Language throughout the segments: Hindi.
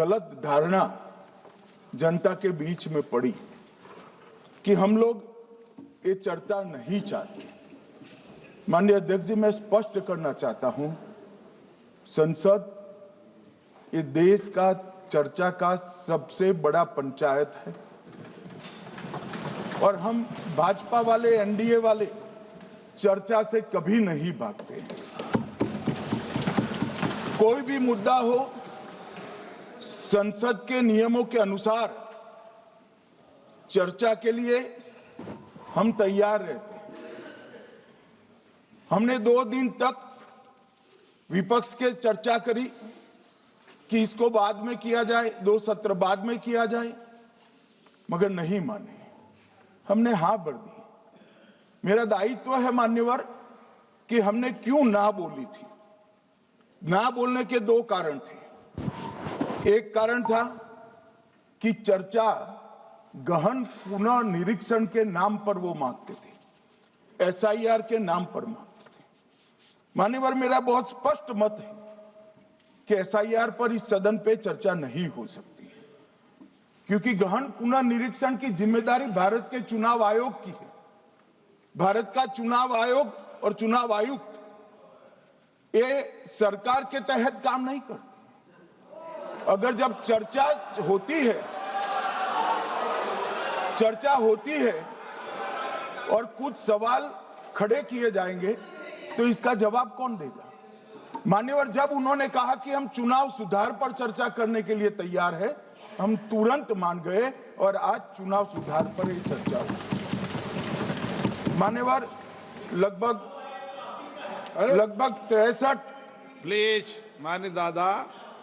गलत धारणा जनता के बीच में पड़ी कि हम लोग ये चर्चा नहीं चाहते। माननीय अध्यक्ष जी, मैं स्पष्ट करना चाहता हूं, संसद ये देश का चर्चा का सबसे बड़ा पंचायत है और हम भाजपा वाले, एनडीए वाले चर्चा से कभी नहीं भागते। कोई भी मुद्दा हो, संसद के नियमों के अनुसार चर्चा के लिए हम तैयार रहते हैं। हमने 2 दिन तक विपक्ष के चर्चा करी कि इसको बाद में किया जाए, 2 सत्र बाद में किया जाए, मगर नहीं माने। हमने हाँ भर दी। मेरा दायित्व है मान्यवर कि हमने क्यों ना बोली थी। ना बोलने के 2 कारण थे। एक कारण था कि चर्चा गहन पुनः निरीक्षण के नाम पर वो मांगते थे, एसआईआर के नाम पर मांगते थे। मान्यवर, मेरा बहुत स्पष्ट मत है कि एसआईआर पर इस सदन पे चर्चा नहीं हो सकती है, क्योंकि गहन पुनः निरीक्षण की जिम्मेदारी भारत के चुनाव आयोग की है। भारत का चुनाव आयोग और चुनाव आयुक्त ये सरकार के तहत काम नहीं करते। अगर जब चर्चा होती है और कुछ सवाल खड़े किए जाएंगे तो इसका जवाब कौन देगा? मान्यवर, जब उन्होंने कहा कि हम चुनाव सुधार पर चर्चा करने के लिए तैयार है, हम तुरंत मान गए और आज चुनाव सुधार पर ही चर्चा हुई। मान्यवर, लगभग 63 प्लीज मान्य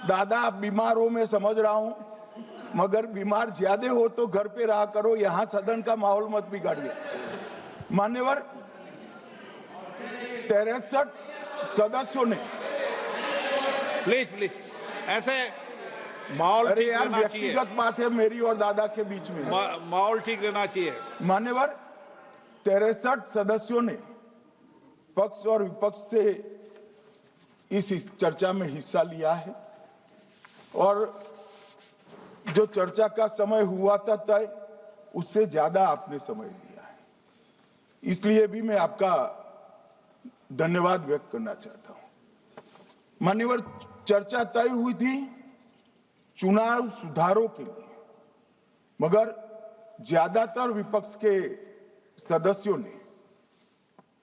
दादा बीमार हो, मैं समझ रहा हूं, मगर बीमार ज्यादा हो तो घर पे रहा करो, यहां सदन का माहौल मत बिगाड़िए। मान्यवर, 63 सदस्यों ने प्लीज ऐसे माहौल ठीक रहना चाहिए। व्यक्तिगत बात है मेरी और दादा के बीच में, माहौल ठीक रहना चाहिए। मान्यवर, 63 सदस्यों ने पक्ष और विपक्ष से इस चर्चा में हिस्सा लिया है और जो चर्चा का समय हुआ था तय, उससे ज्यादा आपने समय लिया है। इसलिए भी मैं आपका धन्यवाद व्यक्त करना चाहता हूं। मान्यवर, चर्चा तय हुई थी चुनाव सुधारों के लिए, मगर ज्यादातर विपक्ष के सदस्यों ने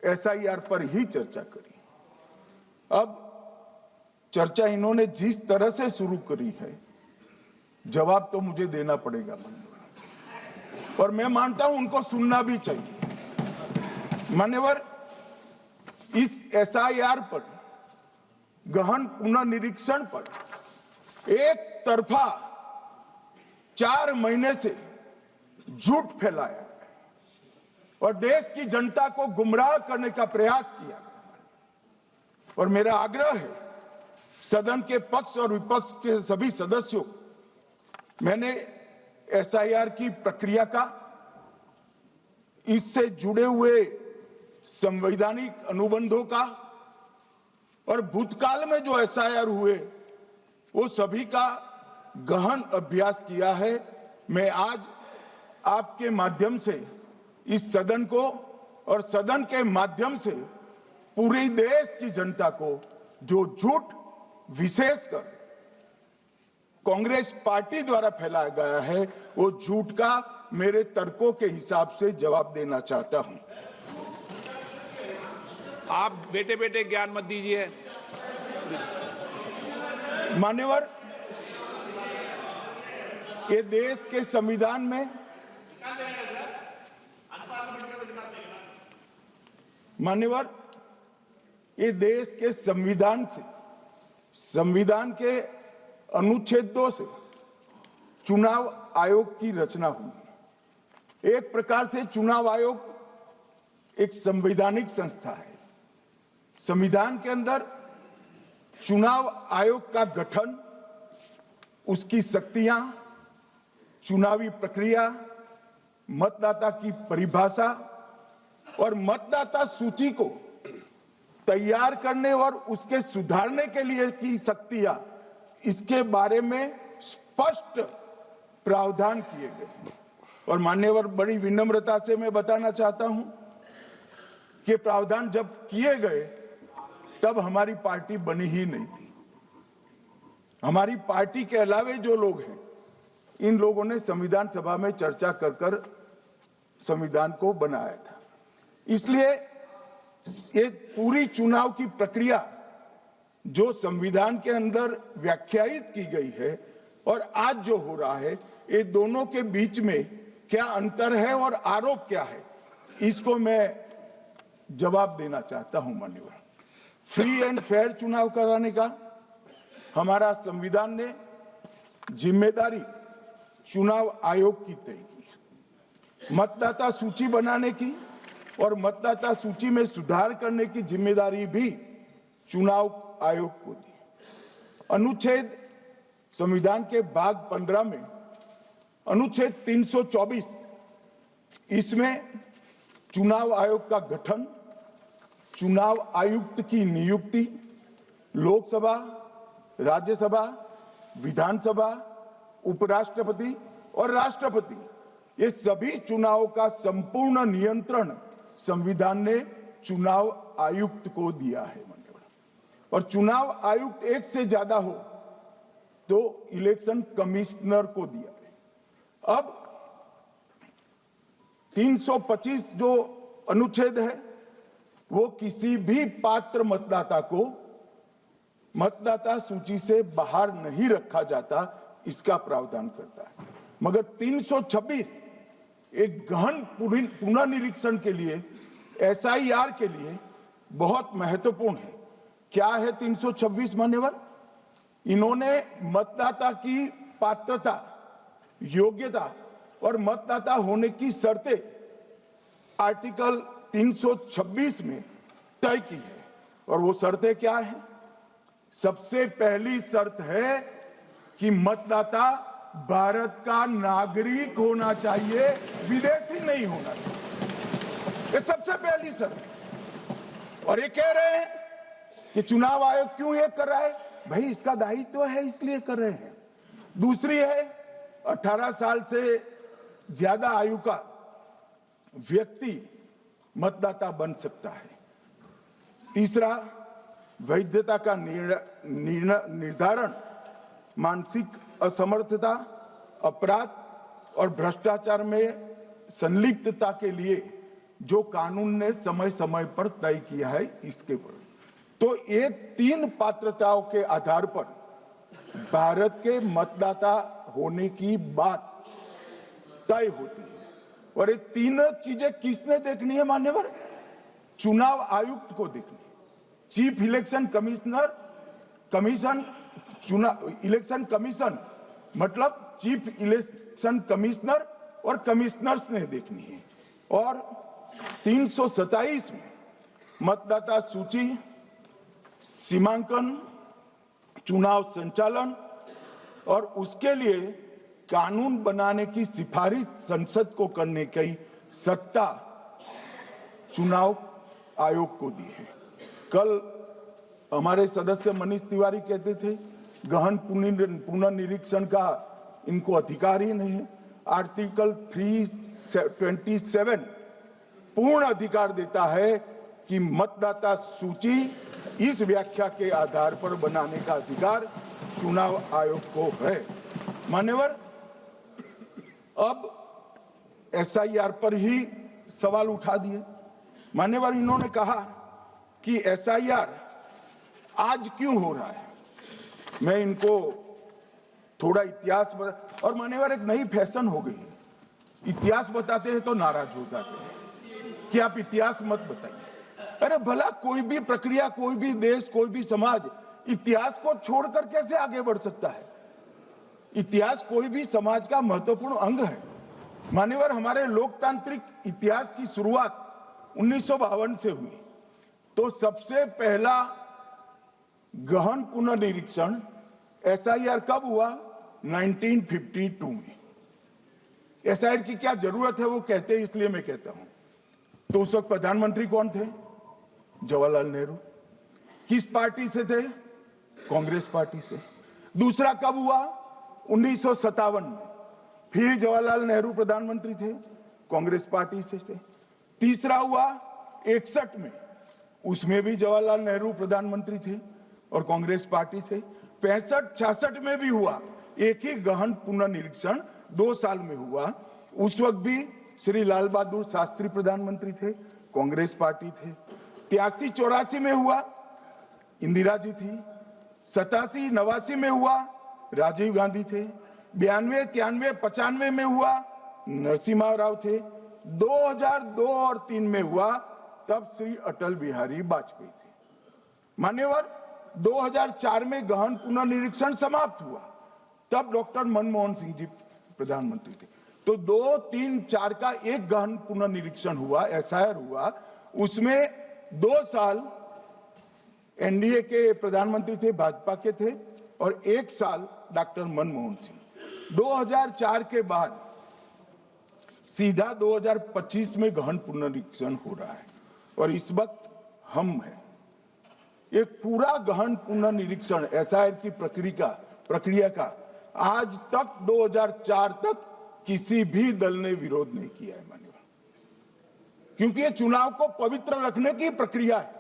एसआईआर पर ही चर्चा करी। अब चर्चा इन्होंने जिस तरह से शुरू करी है, जवाब तो मुझे देना पड़ेगा मान्यवर, और मैं मानता हूं उनको सुनना भी चाहिए। मान्यवर, इस एसआईआर पर, गहन पुनर्निरीक्षण पर एक तरफा 4 महीने से झूठ फैलाया और देश की जनता को गुमराह करने का प्रयास किया। और मेरा आग्रह है सदन के पक्ष और विपक्ष के सभी सदस्यों, मैंने एसआईआर की प्रक्रिया का, इससे जुड़े हुए संवैधानिक अनुबंधों का और भूतकाल में जो एसआईआर हुए वो सभी का गहन अभ्यास किया है। मैं आज आपके माध्यम से इस सदन को और सदन के माध्यम से पूरे देश की जनता को जो झूठ विशेषकर कांग्रेस पार्टी द्वारा फैलाया गया है, वो झूठ का मेरे तर्कों के हिसाब से जवाब देना चाहता हूं। आप बेटे बेटे ज्ञान मत दीजिए। मान्यवर, ये देश के संविधान में, मान्यवर, ये देश के संविधान से, संविधान के अनुच्छेदों से चुनाव आयोग की रचना हुई। एक प्रकार से चुनाव आयोग एक संवैधानिक संस्था है। संविधान के अंदर चुनाव आयोग का गठन, उसकी शक्तियां, चुनावी प्रक्रिया, मतदाता की परिभाषा और मतदाता सूची को तैयार करने और उसके सुधारने के लिए की शक्तियां, इसके बारे में स्पष्ट प्रावधान किए गए हैं। और मान्यवर, बड़ी विनम्रता से मैं बताना चाहता हूं कि प्रावधान जब किए गए तब हमारी पार्टी बनी ही नहीं थी। हमारी पार्टी के अलावे जो लोग हैं, इन लोगों ने संविधान सभा में चर्चा कर कर संविधान को बनाया था। इसलिए ये पूरी चुनाव की प्रक्रिया जो संविधान के अंदर व्याख्यायित की गई है और आज जो हो रहा है, ये दोनों के बीच में क्या अंतर है और आरोप क्या है, इसको मैं जवाब देना चाहता हूं। माननीय, फ्री एंड फेयर चुनाव कराने का हमारा संविधान ने जिम्मेदारी चुनाव आयोग की तय की। मतदाता सूची बनाने की और मतदाता सूची में सुधार करने की जिम्मेदारी भी चुनाव आयोग को दी। अनुच्छेद संविधान के भाग 15 में अनुच्छेद 324, इसमें चुनाव आयोग का गठन, चुनाव आयुक्त की नियुक्ति, लोकसभा, राज्यसभा, विधानसभा, उपराष्ट्रपति और राष्ट्रपति, ये सभी चुनावों का संपूर्ण नियंत्रण संविधान ने चुनाव आयुक्त को दिया है। और चुनाव आयुक्त एक से ज्यादा हो तो इलेक्शन कमिश्नर को दिया है। अब 325 जो अनुच्छेद है वो किसी भी पात्र मतदाता को मतदाता सूची से बाहर नहीं रखा जाता, इसका प्रावधान करता है। मगर 326 एक गहन पुनर्निरीक्षण के लिए, एसआईआर के लिए बहुत महत्वपूर्ण है। क्या है 326 मान्यवर? इन्होंने मतदाता की पात्रता, योग्यता और मतदाता होने की शर्तें आर्टिकल 326 में तय की है। और वो शर्तें क्या है? सबसे पहली शर्त है कि मतदाता भारत का नागरिक होना चाहिए, विदेशी नहीं होना चाहिए। ये सबसे पहली शर्त है। और ये कह रहे हैं कि चुनाव आयोग क्यों ये कर रहा है? भाई, इसका दायित्व है इसलिए कर रहे हैं। दूसरी है 18 साल से ज्यादा आयु का व्यक्ति मतदाता बन सकता है। तीसरा, वैधता का निर्धारण मानसिक असमर्थता, अपराध और भ्रष्टाचार में संलिप्तता के लिए जो कानून ने समय समय पर तय किया है, इसके पर। तो ये 3 पात्रताओं के आधार पर भारत के मतदाता होने की बात तय होती है। और ये 3 चीजें किसने देखनी है मान्यवर? चुनाव आयुक्त को देखनी है। चीफ इलेक्शन इलेक्शन कमीशन मतलब चीफ इलेक्शन कमिश्नर और कमिश्नर्स ने देखनी है। और 327 में मतदाता सूची, सीमांकन, चुनाव संचालन और उसके लिए कानून बनाने की सिफारिश संसद को करने की सत्ता चुनाव आयोग को दी है। कल हमारे सदस्य मनीष तिवारी कहते थे गहन पुनर्निरीक्षण का इनको अधिकार ही नहीं है। आर्टिकल 327 पूर्ण अधिकार देता है कि मतदाता सूची इस व्याख्या के आधार पर बनाने का अधिकार चुनाव आयोग को है। मान्यवर, अब एसआईआर पर ही सवाल उठा दिए। मान्यवर, इन्होंने कहा कि एसआईआर आज क्यों हो रहा है। मैं इनको थोड़ा इतिहास और मान्यवर, एक नई फैशन हो गई है, इतिहास बताते हैं तो नाराज हो जाते हैं कि आप इतिहास मत बताइए। अरे भला, कोई भी प्रक्रिया, कोई भी देश, कोई भी समाज इतिहास को छोड़कर कैसे आगे बढ़ सकता है? इतिहास कोई भी समाज का महत्वपूर्ण अंग है। मान्यवर, हमारे लोकतांत्रिक इतिहास की शुरुआत 1952 से हुई। तो सबसे पहला गहन पुनर्निरीक्षण एसआईआर कब हुआ? 1952 में। एसआईआर की क्या जरूरत है वो कहते हैं, इसलिए मैं कहता हूं। तो उस वक्त प्रधानमंत्री कौन थे? जवाहरलाल नेहरू। किस पार्टी से थे? कांग्रेस पार्टी से। दूसरा कब हुआ? 1957 में फिर जवाहरलाल नेहरू प्रधानमंत्री थे, कांग्रेस पार्टी से थे। तीसरा हुआ 61 में, उसमें भी जवाहरलाल नेहरू प्रधानमंत्री थे और कांग्रेस पार्टी थे। 65-66 में भी हुआ, एक ही गहन पुनर्निरीक्षण 2 साल में हुआ। उस वक्त भी श्री लाल बहादुर शास्त्री प्रधानमंत्री थे, कांग्रेस पार्टी थे। 83-84 में हुआ, इंदिरा जी थी। 87-89 में हुआ, राजीव गांधी थे। 92-93-95 में हुआ, नरसिम्हा राव थे। 2002 और 3 में हुआ, तब श्री अटल बिहारी वाजपेयी थे। मान्यवर, 2004 में गहन पुनर्निरीक्षण समाप्त हुआ, तब डॉक्टर मनमोहन सिंह जी प्रधानमंत्री थे। तो 2, 3, 4 का एक गहन पुनर्निरीक्षण हुआ, एसआईआर हुआ। उसमें 2 साल एनडीए के प्रधानमंत्री थे, भाजपा के थे, और 1 साल डॉक्टर मनमोहन सिंह। 2004 के बाद सीधा 2025 में गहन पुनर्निरीक्षण हो रहा है और इस वक्त हम हैं। एक पूरा गहन पुनर्निरीक्षण एसआईआर की प्रक्रिया का आज तक 2004 तक किसी भी दल ने विरोध नहीं किया है माननीय, क्योंकि ये चुनाव को पवित्र रखने की प्रक्रिया है।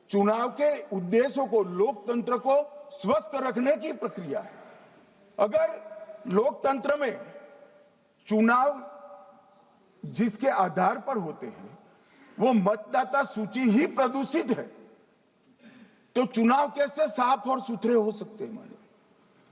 चुनाव के उद्देश्यों को, लोकतंत्र को स्वस्थ रखने की प्रक्रिया है। अगर लोकतंत्र में चुनाव जिसके आधार पर होते हैं वो मतदाता सूची ही प्रदूषित है, तो चुनाव कैसे साफ और सुथरे हो सकते हैं?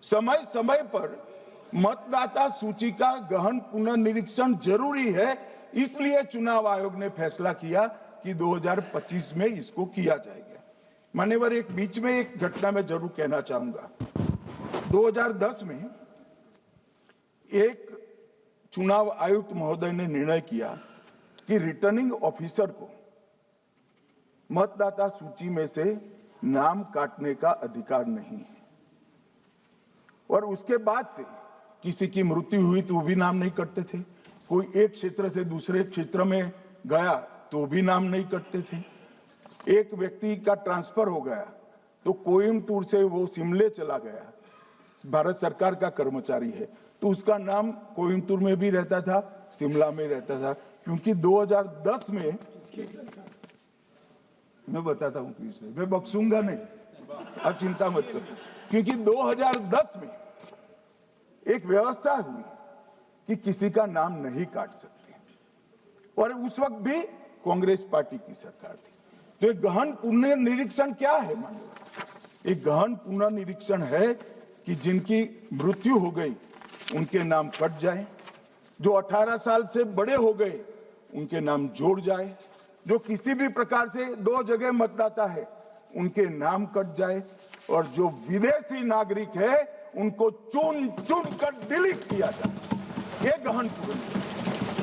समय समय पर मतदाता सूची का गहन पुनर्निरीक्षण जरूरी है, इसलिए चुनाव आयोग ने फैसला किया कि 2025 में इसको किया जाएगा। मान्यवर, एक बीच में एक घटना में जरूर कहना चाहूंगा। 2010 में एक चुनाव आयुक्त महोदय ने निर्णय किया कि रिटर्निंग ऑफिसर को मतदाता सूची में से नाम काटने का अधिकार नहीं है, और उसके बाद से किसी की मृत्यु हुई तो भी नाम नहीं कटते थे, कोई एक क्षेत्र से दूसरे क्षेत्र में गया तो भी नाम नहीं कटते थे। एक व्यक्ति का ट्रांसफर हो गया तो कोयम्बटूर से वो शिमले चला गया, भारत सरकार का कर्मचारी है, तो उसका नाम कोयम्बटूर में भी रहता था, शिमला में रहता था, क्योंकि 2010 में, मैं बताता हूं किसने, मैं बख्शूंगा नहीं, आप चिंता मत करो, क्योंकि 2010 में एक व्यवस्था हुई कि किसी का नाम नहीं काट सकते, और उस वक्त भी कांग्रेस पार्टी की सरकार थी। तो एक गहन पुनर्निरीक्षण क्या है? मानिए, एक गहन पुनर्निरीक्षण है कि जिनकी मृत्यु हो गई उनके नाम कट जाए, जो 18 साल से बड़े हो गए उनके नाम जोड़ जाए, जो किसी भी प्रकार से 2 जगह मतदाता है उनके नाम कट जाए, और जो विदेशी नागरिक है उनको चुन चुन कर डिलीट किया जाए। ये गहन पुनर्निरीक्षण।